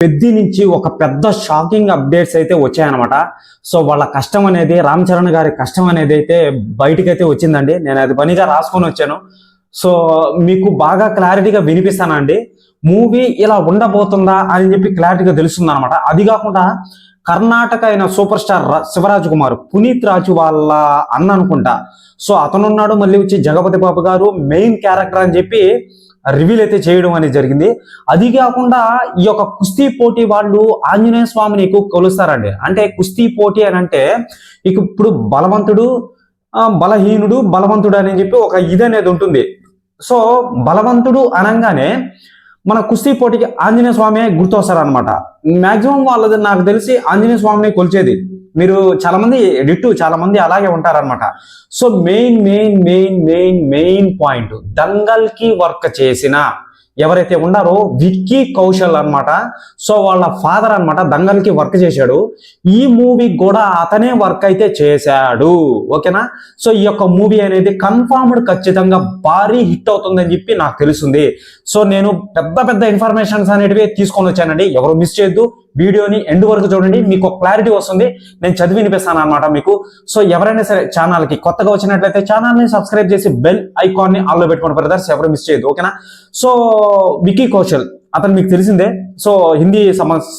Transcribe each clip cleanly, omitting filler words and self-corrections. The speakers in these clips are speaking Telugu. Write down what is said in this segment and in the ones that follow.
పెద్ది నుంచి ఒక పెద్ద షాకింగ్ అప్డేట్స్ అయితే వచ్చాయన్నమాట. సో వాళ్ళ కష్టం అనేది, రామ్ చరణ్ గారి కష్టం అనేది అయితే బయటకైతే వచ్చిందండి. నేను అది పనిగా రాసుకొని వచ్చాను. సో మీకు బాగా క్లారిటీగా వినిపిస్తానండి. మూవీ ఇలా ఉండబోతుందా అని చెప్పి క్లారిటీగా తెలుస్తుంది అనమాట. అది కాకుండా కర్ణాటక అయిన సూపర్ స్టార్ శివరాజ్ కుమార్, పునీత్ రాజు వాళ్ళ అన్న అనుకుంటా. సో అతనున్నాడు, మళ్ళీ వచ్చి జగపతి బాబు గారు మెయిన్ క్యారెక్టర్ అని చెప్పి రివీల్ అయితే చేయడం అనేది జరిగింది. అది కాకుండా ఈ యొక్క కుస్తీ పోటీ వాళ్ళు ఆంజనేయ స్వామిని ఎక్కువ కొలుస్తారండి. అంటే కుస్తీ పోటీ అని అంటే ఇప్పుడు బలవంతుడు, బలహీనుడు, బలవంతుడు అని చెప్పి ఒక ఇది అనేది ఉంటుంది. సో బలవంతుడు అనగానే మన కుస్తీ పోటీకి ఆంజనేయ స్వామి గుర్తొస్తారనమాట. మాక్సిమం వాళ్ళది నాకు తెలిసి ఆంజనేయ స్వామిని కొలిచేది. మీరు చాలా మంది డిట్టు, చాలా మంది అలాగే ఉంటారనమాట. సో మెయిన్ పాయింట్, దంగల్ కి వర్క్ చేసిన ఎవరైతే ఉన్నారో విక్కీ కౌశల్ అన్నమాట. సో వాళ్ళ ఫాదర్ అన్నమాట దంగల్ కి వర్క్ చేశాడు. ఈ మూవీ కూడా అతనే వర్క్ అయితే చేశాడు. ఓకేనా. సో ఈ యొక్క మూవీ అనేది కన్ఫర్మ్డ్ ఖచ్చితంగా భారీ హిట్ అవుతుందని చెప్పి నాకు తెలుస్తుంది. సో నేను పెద్ద ఇన్ఫర్మేషన్స్ అనేటివి తీసుకొని వచ్చానండి. ఎవరు మిస్ చేయొద్దు, వీడియోని ఎండ్ వరకు చూడండి, మీకు క్లారిటీ వస్తుంది. నేను చదివి వినిపిస్తాను అనమాట మీకు. సో ఎవరైనా సరే ఛానల్ కి కొత్తగా వచ్చినట్లయితే ఛానల్ ని సబ్స్క్రైబ్ చేసి బెల్ ఐకాన్ ని ఆల్ లో పెట్టుకోండి బ్రదర్స్, ఎవరు మిస్ చేయొద్దు. ఓకేనా. సో విక్కీ కౌశల్ అతను మీకు తెలిసిందే. సో హిందీ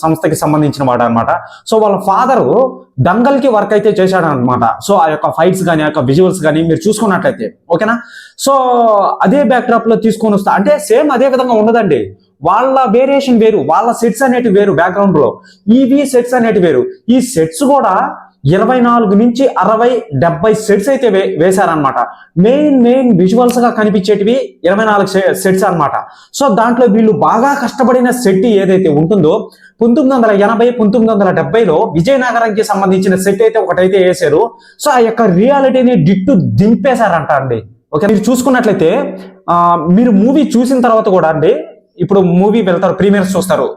సంస్థకి సంబంధించిన వాడు అనమాట. సో వాళ్ళ ఫాదరు దంగల్ కి వర్క్ అయితే చేశాడు అనమాట. సో ఆ యొక్క ఫైట్స్ కానీ, ఆ యొక్క విజువల్స్ కానీ మీరు చూసుకున్నట్లయితే, ఓకేనా. సో అదే బ్యాక్డ్రాప్ లో తీసుకొని వస్తా అంటే సేమ్ అదే విధంగా ఉండదండి. వాళ్ళ వేరియేషన్ వేరు, వాళ్ళ సెట్స్ అనేటివి వేరు, బ్యాక్గ్రౌండ్ లో ఈవీ సెట్స్ అనేటివి వేరు. ఈ సెట్స్ కూడా 24 నుంచి 60, 70 సెట్స్ అయితే వేశారనమాట. మెయిన్ విజువల్స్ గా కనిపించేటివి 24 సెట్స్ అనమాట. సో దాంట్లో వీళ్ళు బాగా కష్టపడిన సెట్ ఏదైతే ఉంటుందో 1980, 1970లో విజయనగరంకి సంబంధించిన సెట్ అయితే ఒకటైతే వేశారు. సో ఆ యొక్క రియాలిటీని డిట్టు దింపేశారంట అండి. ఓకే, మీరు చూసుకున్నట్లయితే మీరు మూవీ చూసిన తర్వాత కూడా అండి, ఇప్పుడు మూవీ వెళ్తారు, ప్రీమియర్స్ చూస్తారు,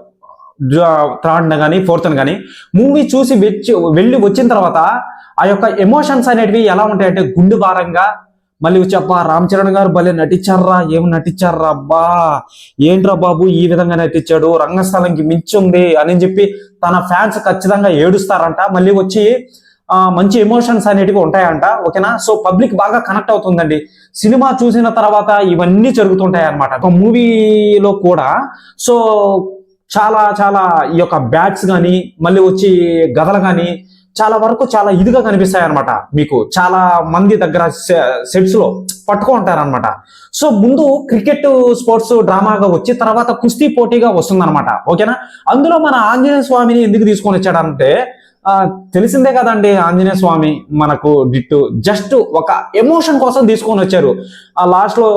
3rd కానీ 4th కానీ మూవీ చూసి వెళ్ళి వచ్చిన తర్వాత ఆ యొక్క ఎమోషన్స్ అనేటివి ఎలా ఉంటాయంటే గుండె భారంగా మళ్ళీ వచ్చి అబ్బా రామ్ చరణ్ గారు భలే నటించారా, ఏమి నటించారా, అబ్బా ఏంట్రా బాబు ఈ విధంగా నటించాడు, రంగస్థలంకి మించి ఉంది అని చెప్పి తన ఫ్యాన్స్ ఖచ్చితంగా ఏడుస్తారంట. మళ్ళీ వచ్చి మంచి ఎమోషన్స్ అనేటివి ఉంటాయంట. ఓకేనా. సో పబ్లిక్ బాగా కనెక్ట్ అవుతుందండి సినిమా చూసిన తర్వాత. ఇవన్నీ జరుగుతుంటాయి అనమాట ఒక మూవీలో కూడా. సో చాలా ఈ యొక్క బ్యాట్స్ కానీ, మళ్ళీ వచ్చి గదలు కానీ చాలా వరకు చాలా ఇదిగా కనిపిస్తాయి అనమాట. మీకు చాలా మంది దగ్గర సెట్స్ లో పట్టుకుంటారనమాట. సో ముందు క్రికెట్ స్పోర్ట్స్ డ్రామాగా వచ్చి తర్వాత కుస్తీ పోటీగా వస్తుందన్నమాట. ఓకేనా. అందులో మన ఆంజనేయ స్వామిని ఎందుకు తీసుకొని వచ్చాడంటే తెలిసిందే కదండి, ఆంజనేయ స్వామి మనకు డిట్టు జస్ట్ ఒక ఎమోషన్ కోసం తీసుకొని వచ్చారు. ఆ లాస్ట్ లో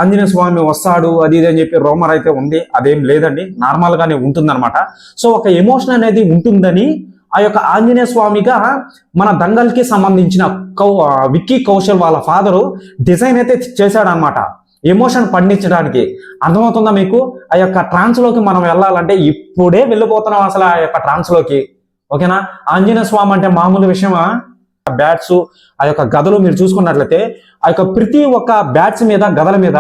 ఆంజనేయ స్వామి వస్తాడు అది ఇది అని చెప్పి రోమర్ అయితే ఉంది. అదేం లేదండి, నార్మల్ గానే ఉంటుందన్నమాట. సో ఒక ఎమోషన్ అనేది ఉంటుందని ఆ యొక్క ఆంజనేయ స్వామిగా మన దంగల్ కి సంబంధించిన విక్కీ కౌశల్ వాళ్ళ ఫాదరు డిజైన్ అయితే చేశాడనమాట, ఎమోషన్ పండించడానికి. అర్థమవుతుందా మీకు? ఆ యొక్క ట్రాన్స్ లోకి మనం వెళ్ళాలంటే ఇప్పుడే వెళ్ళిపోతున్నాం అసలు ఆ యొక్క ట్రాన్స్ లోకి. ఓకేనా. ఆంజనేయ స్వామి అంటే మామూలు విషయమా? బ్యాట్స్, ఆ యొక్క గదలు మీరు చూసుకున్నట్లయితే ఆ యొక్క ప్రతి ఒక్క బ్యాట్స్ మీద, గదల మీద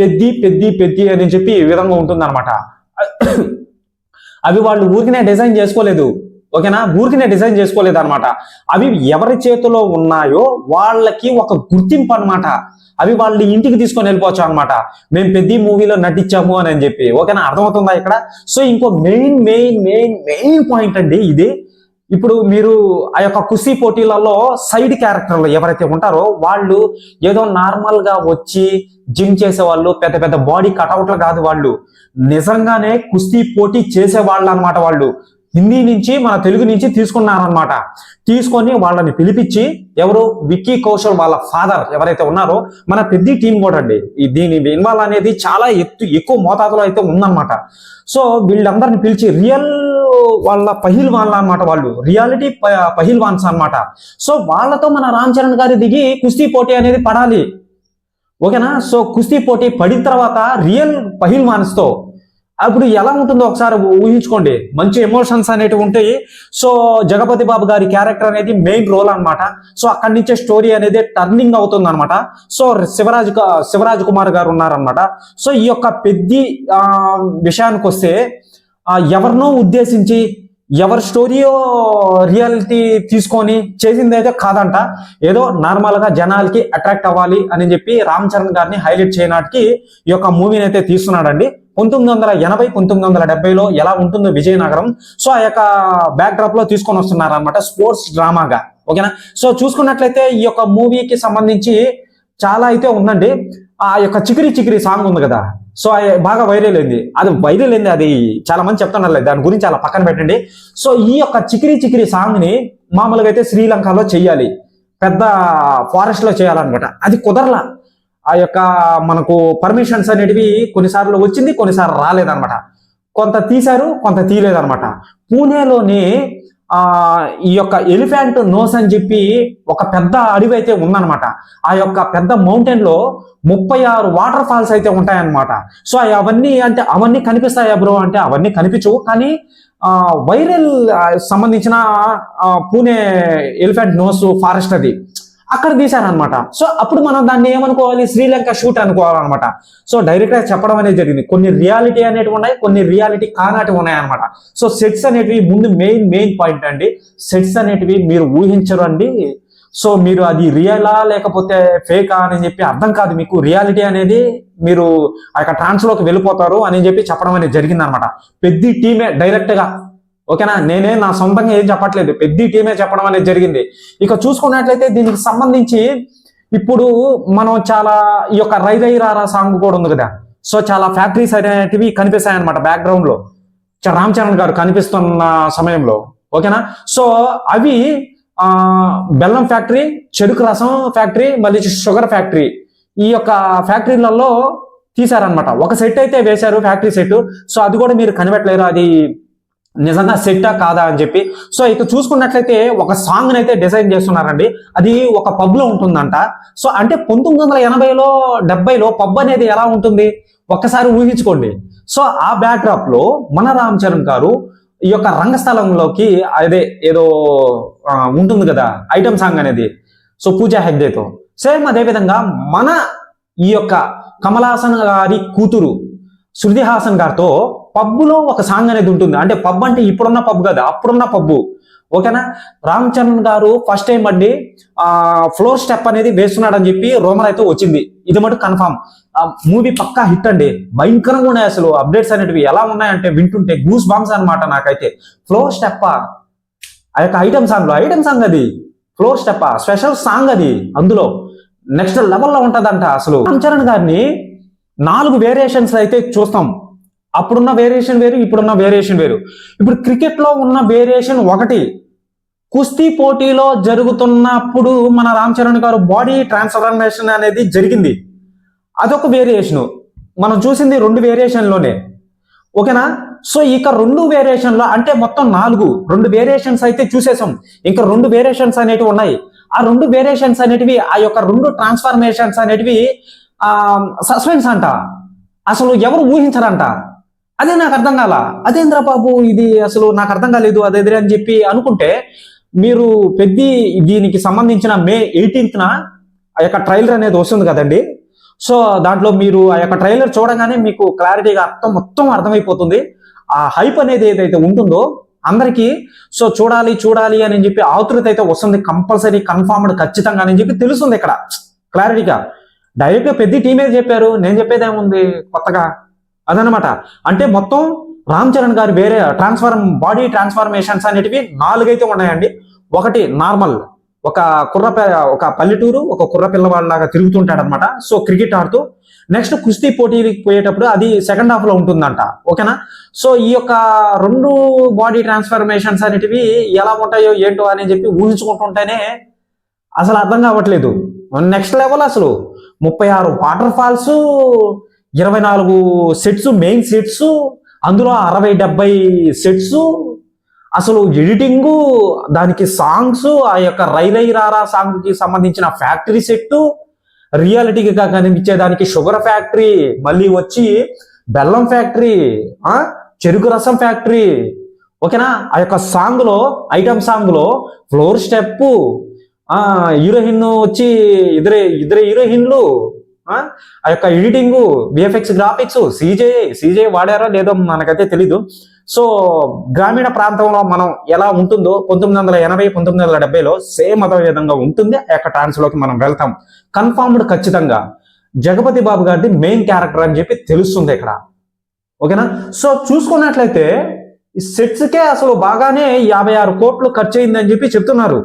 పెద్ది అని చెప్పి ఈ విధంగా ఉంటుంది అనమాట. అవి వాళ్ళు ఊరికినే డిజైన్ చేసుకోలేదు. ఓకేనా, ఊరికినే డిజైన్ చేసుకోలేదు అనమాట. అవి ఎవరి చేతిలో ఉన్నాయో వాళ్ళకి ఒక గుర్తింపు అనమాట. అవి వాళ్ళ ఇంటికి తీసుకొని వెళ్ళిపోవచ్చు అనమాట, మేము పెద్ద మూవీలో నటించాము అని చెప్పి. ఓకేనా, అర్థమవుతుందా ఇక్కడ? సో ఇంకో మెయిన్ పాయింట్ అండి ఇది. ఇప్పుడు మీరు ఆ యొక్క కుస్తీ పోటీలలో సైడ్ క్యారెక్టర్లు ఎవరైతే ఉంటారో వాళ్ళు ఏదో నార్మల్ గా వచ్చి జిమ్ చేసే వాళ్ళు, పెద్ద బాడీ కటౌట్లు కాదు, వాళ్ళు నిజంగానే కుస్తీ పోటీ చేసే వాళ్ళు అనమాట. వాళ్ళు హిందీ నుంచి మన తెలుగు నుంచి తీసుకున్నారనమాట. తీసుకొని వాళ్ళని పిలిపించి, ఎవరు విక్కీ కౌశల్ వాళ్ళ ఫాదర్ ఎవరైతే ఉన్నారో మన పెద్ద టీం కూడా అండి దీని ఇన్వాల్వ్ అనేది చాలా ఎక్కువ మోతాదులో అయితే ఉందన్నమాట. సో వీళ్ళందరిని పిలిచి రియల్ వాళ్ళ పహిల్వాన్లు అనమాట, వాళ్ళు రియాలిటీ పహిల్వాన్స్ అనమాట. సో వాళ్ళతో మన రామ్ చరణ్ గారి దిగి కుస్తీ పోటీ అనేది పడాలి. ఓకేనా. సో కుస్తీ పోటీ పడిన తర్వాత రియల్ పహిల్వాన్స్ తో అప్పుడు ఎలా ఉంటుందో ఒకసారి ఊహించుకోండి. మంచి ఎమోషన్స్ అనేటివి ఉంటాయి. సో జగపతి బాబు గారి క్యారెక్టర్ అనేది మెయిన్ రోల్ అనమాట. సో అక్కడి నుంచే స్టోరీ అనేది టర్నింగ్ అవుతుంది అనమాట. సో శివరాజ్ కుమార్ గారు ఉన్నారనమాట. సో ఈ యొక్క పెద్ద విషయానికి వస్తే ఎవరినో ఉద్దేశించి ఎవరి స్టోరీయో రియాలిటీ తీసుకొని చేసింది అయితే కాదంట. ఏదో నార్మల్ గా జనాలకి అట్రాక్ట్ అవ్వాలి అని చెప్పి రామ్ చరణ్ గారిని హైలైట్ చేయడానికి ఈ యొక్క మూవీని అయితే తీస్తున్నాడండి. 1980 1970లో ఎలా ఉంటుందో విజయనగరం, సో ఆ యొక్క బ్యాక్ డ్రాప్ లో తీసుకొని వస్తున్నారు అనమాట స్పోర్ట్స్ డ్రామాగా. ఓకేనా. సో చూసుకున్నట్లయితే ఈ యొక్క మూవీకి సంబంధించి చాలా అయితే ఉందండి. ఆ యొక్క చికిరి చికిరి సాంగ్ ఉంది కదా, సో బాగా వైరల్ అయింది. అది చాలా మంది చెప్తున్నారు, దాని గురించి అలా పక్కన పెట్టండి. సో ఈ యొక్క చికిరి చికిరి సాంగ్ ని మామూలుగా అయితే శ్రీలంకలో చెయ్యాలి, పెద్ద ఫారెస్ట్ లో చేయాలన్నమాట. అది కుదరలా. ఆ యొక్క మనకు పర్మిషన్స్ అనేటివి కొన్నిసార్లు వచ్చింది, కొన్నిసార్లు రాలేదన్నమాట. కొంత తీశారు, కొంత తీయలేదన్నమాట. పూణేలోని ఈ యొక్క ఎలిఫెంట్ నోస్ అని చెప్పి ఒక పెద్ద అడవి అయితే ఉందన్నమాట. ఆ యొక్క పెద్ద మౌంటైన్ లో 36 వాటర్ ఫాల్స్ అయితే ఉంటాయన్నమాట. సో అవన్నీ కనిపిస్తాయా బ్రో అంటే అవన్నీ కనిపించవు, కానీ వైరల్ సంబంధించిన పూణే ఎలిఫెంట్ నోస్ ఫారెస్ట్ అది అక్కడ తీశారనమాట. సో అప్పుడు మనం దాన్ని ఏమనుకోవాలి, శ్రీలంక షూట్ అనుకోవాలన్నమాట. సో డైరెక్ట్ గా చెప్పడం అనేది జరిగింది. కొన్ని రియాలిటీ అనేటివి ఉన్నాయి, కొన్ని రియాలిటీ కానాటివి ఉన్నాయి అనమాట. సో సెట్స్ అనేటివి ముందు మెయిన్ పాయింట్ అండి. సెట్స్ అనేటివి మీరు ఊహించరు అండి. సో మీరు అది రియలా లేకపోతే ఫేకా అని చెప్పి అర్థం కాదు మీకు. రియాలిటీ అనేది మీరు ఆ యొక్క ట్రాన్స్లోకి వెళ్ళిపోతారు అని చెప్పి చెప్పడం అనేది జరిగింది అనమాట. పెద్ద టీమే డైరెక్ట్ గా. ఓకేనా, నేనే నా సొంతంగా ఏం చెప్పట్లేదు, పెద్ద టీమే చెప్పడం అనేది జరిగింది. ఇక చూసుకున్నట్లయితే దీనికి సంబంధించి ఇప్పుడు మనం చాలా ఈ యొక్క రై రై రారా సాంగ్ కూడా ఉంది కదా. సో చాలా ఫ్యాక్టరీస్ అనేటివి కనిపిస్తాయి అనమాట బ్యాక్గ్రౌండ్ లో రామ్ చరణ్ గారు కనిపిస్తున్న సమయంలో. ఓకేనా. సో అవి బెల్లం ఫ్యాక్టరీ, చెరుకు రసం ఫ్యాక్టరీ, మళ్ళీ షుగర్ ఫ్యాక్టరీ, ఈ యొక్క ఫ్యాక్టరీలలో తీశారనమాట. ఒక సెట్ అయితే వేశారు, ఫ్యాక్టరీ సెట్. సో అది కూడా మీరు కనిపెట్టలేరు అది నిజంగా సెట్టా కాదా అని చెప్పి. సో ఇక చూసుకున్నట్లయితే ఒక సాంగ్ అయితే డిజైన్ చేస్తున్నారండి. అది ఒక పబ్ లో ఉంటుందంట. సో అంటే 1980లో 70లో పబ్ అనేది ఎలా ఉంటుంది ఒక్కసారి ఊహించుకోండి. సో ఆ బ్యాక్ డ్రాప్ లో మన రామ్ చరణ్ గారు ఈ యొక్క రంగస్థలంలోకి అదే ఏదో ఉంటుంది కదా ఐటమ్ సాంగ్ అనేది, సో పూజా హెగ్దేతో సేమ్ అదే విధంగా మన ఈ యొక్క కమల్ హాసన్ గారి కూతురు శృతి హాసన్ గారితో పబ్బులో ఒక సాంగ్ అనేది ఉంటుంది. అంటే పబ్ అంటే ఇప్పుడున్న పబ్ కదా, అప్పుడున్న పబ్బు. ఓకేనా. రామ్ చరణ్ గారు ఫస్ట్ టైం అండి ఫ్లోర్ స్టెప్ అనేది వేస్తున్నాడని చెప్పి రూమర్ అయితే వచ్చింది. ఇది మటు కన్ఫామ్. మూవీ పక్కా హిట్ అండి. భయంకరంగా ఉన్నాయి అసలు అప్డేట్స్ అనేటివి. ఎలా ఉన్నాయంటే వింటుంటే గూస్ బాంబ్స్ అనమాట నాకైతే. ఫ్లోర్ స్టెప్ ఆ యొక్క ఐటమ్ సాంగ్ అది ఫ్లోర్ స్టెప్ స్పెషల్ సాంగ్ అది. అందులో నెక్స్ట్ లెవెల్లో ఉంటదంట. అసలు రామ్ చరణ్ గారిని 4 వేరియేషన్స్ అయితే చూస్తాం. అప్పుడున్న వేరియేషన్ వేరు, ఇప్పుడున్న వేరియేషన్ వేరు. ఇప్పుడు క్రికెట్ లో ఉన్న వేరియేషన్ ఒకటి, కుస్తీ పోటీలో జరుగుతున్నప్పుడు మన రామ్ చరణ్ గారు బాడీ ట్రాన్స్ఫర్మేషన్ అనేది జరిగింది, అదొక వేరియేషన్. మనం చూసింది 2 వేరియేషన్లోనే. ఓకేనా. సో ఇక 2 వేరియేషన్లో అంటే మొత్తం 2 వేరియేషన్స్ అయితే చూసేసాం. ఇంకా 2 వేరియేషన్స్ అనేటివి ఉన్నాయి. ఆ 2 వేరియేషన్స్ అనేటివి, ఆ యొక్క 2 ట్రాన్స్ఫర్మేషన్స్ అనేటివి సస్పెన్స్ అంట. అసలు ఎవరు ఊహించరంట. అదే నాకు అర్థం కాల. అదేంద్ర బాబు ఇది అసలు నాకు అర్థం కాలేదు అదే అని చెప్పి అనుకుంటే, మీరు దీనికి సంబంధించిన May 18న ఆ యొక్క ట్రైలర్ అనేది వస్తుంది కదండి. సో దాంట్లో మీరు ఆ యొక్క ట్రైలర్ చూడగానే మీకు క్లారిటీగా మొత్తం అర్థమైపోతుంది. ఆ హైప్ అనేది ఏదైతే ఉంటుందో అందరికీ, సో చూడాలి అని చెప్పి ఆతృత అయితే వస్తుంది. కంపల్సరీ కన్ఫర్మ్డ్ ఖచ్చితంగా అని చెప్పి తెలుస్తుంది ఇక్కడ క్లారిటీగా. డైరెక్ట్ గా పెద్ద టీమే చెప్పారు, నేను చెప్పేది ఏముంది కొత్తగా, అదనమాట. అంటే మొత్తం రామ్ చరణ్ గారు వేరే బాడీ ట్రాన్స్ఫర్మేషన్స్ అనేటివి 4 అయితే ఉన్నాయండి. ఒకటి నార్మల్, ఒక పల్లెటూరు ఒక కుర్ర పిల్లవాళ్ళలాగా తిరుగుతుంటాడు అనమాట. సో క్రికెట్ ఆడుతూ. నెక్స్ట్ కుస్తీ పోటీకి పోయేటప్పుడు అది సెకండ్ హాఫ్ లో ఉంటుందంట. ఓకేనా. సో ఈ యొక్క 2 బాడీ ట్రాన్స్ఫర్మేషన్స్ అనేటివి ఎలా ఉంటాయో ఏంటో అని చెప్పి ఊహించుకుంటుంటేనే అసలు అర్థం కావట్లేదు. నెక్స్ట్ లెవెల్ అసలు 36 water falls, 24 sets, main sets, అందులో 60-70 సెట్స్, అసలు ఎడిటింగ్, దానికి సాంగ్స్, ఆ యొక్క రై రై రారా సాంగ్ కి సంబంధించిన ఫ్యాక్టరీ సెట్, రియాలిటీగా కనిపించేదానికి షుగర్ ఫ్యాక్టరీ, మళ్ళీ వచ్చి బెల్లం ఫ్యాక్టరీ, చెరుకు రసం ఫ్యాక్టరీ. ఓకేనా. ఆ యొక్క సాంగ్ లో ఐటమ్ సాంగ్ లో ఫ్లోర్ స్టెప్, హీరోయిన్ వచ్చి ఇద్దరే హీరోయిన్లు, ఆ యొక్క ఎడిటింగ్, విఎఫ్ఎక్స్, గ్రాఫిక్స్, సీజే వాడారో లేదో మనకైతే తెలీదు. సో గ్రామీణ ప్రాంతంలో మనం ఎలా ఉంటుందో 1980 1970లో సేమ్ అదే విధంగా ఉంటుంది. ఆ యొక్క ట్రాన్స్ లోకి మనం వెళ్తాం కన్ఫర్మ్డ్ ఖచ్చితంగా. జగపతి బాబు గారిది మెయిన్ క్యారెక్టర్ అని చెప్పి తెలుస్తుంది ఇక్కడ. ఓకేనా. సో చూసుకున్నట్లయితే ఈ సెట్స్కే అసలు బాగానే 56 కోట్లు ఖర్చు అయిందని చెప్పి చెప్తున్నారు.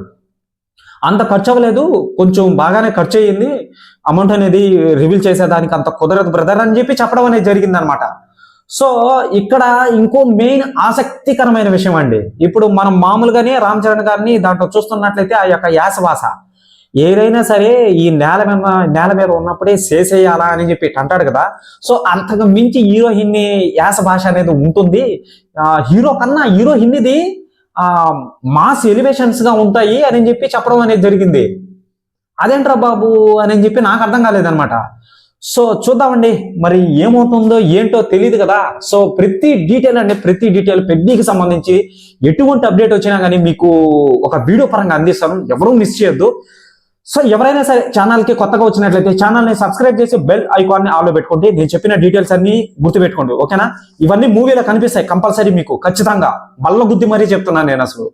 అంత ఖర్చు అవ్వలేదు, కొంచెం బాగానే ఖర్చు అయ్యింది, అమౌంట్ అనేది రివీల్ చేసేదానికి అంత కుదరదు బ్రదర్ అని చెప్పి చెప్పడం అనేది జరిగింది అనమాట. సో ఇక్కడ ఇంకో మెయిన్ ఆసక్తికరమైన విషయం అండి. ఇప్పుడు మనం మామూలుగానే రామ్ చరణ్ గారిని దాంట్లో చూస్తున్నట్లయితే ఆ యొక్క యాస భాష ఏదైనా సరే ఈ నేల మీద ఉన్నప్పుడే చేసేయాలా అని చెప్పి అంటాడు కదా. సో అంతకు మించి హీరోయిన్ యాస భాష అనేది ఉంటుంది. హీరో కన్నా హీరోయిన్ది మాస్ ఎలివేషన్స్ గా ఉంటాయి అని చెప్పి చెప్పడం అనేది జరిగింది. అదేంట్రా బాబు అని చెప్పి నాకు అర్థం కాలేదనమాట. సో చూద్దామండి మరి ఏమవుతుందో ఏంటో తెలియదు కదా. సో ప్రతి డీటెయిల్ పెద్దకి సంబంధించి ఎటువంటి అప్డేట్ వచ్చినా కానీ మీకు ఒక వీడియో పరంగా అందిస్తాను, ఎవరూ మిస్ చేయొద్దు. సో ఎవరైనా సరే ఛానల్కి కొత్తగా వచ్చినట్లయితే ఛానల్ని సబ్స్క్రైబ్ చేసి బెల్ ఐకాన్ని ఆన్లో పెట్టుకోండి. నేను చెప్పిన డీటెయిల్స్ అన్ని గుర్తుపెట్టుకోండి. ఓకేనా. ఇవన్నీ మూవీలో కనిపిస్తాయి కంపల్సరీ మీకు ఖచ్చితంగా. బల్ల గుద్ది మరీ చెప్తున్నాను నేను అసలు.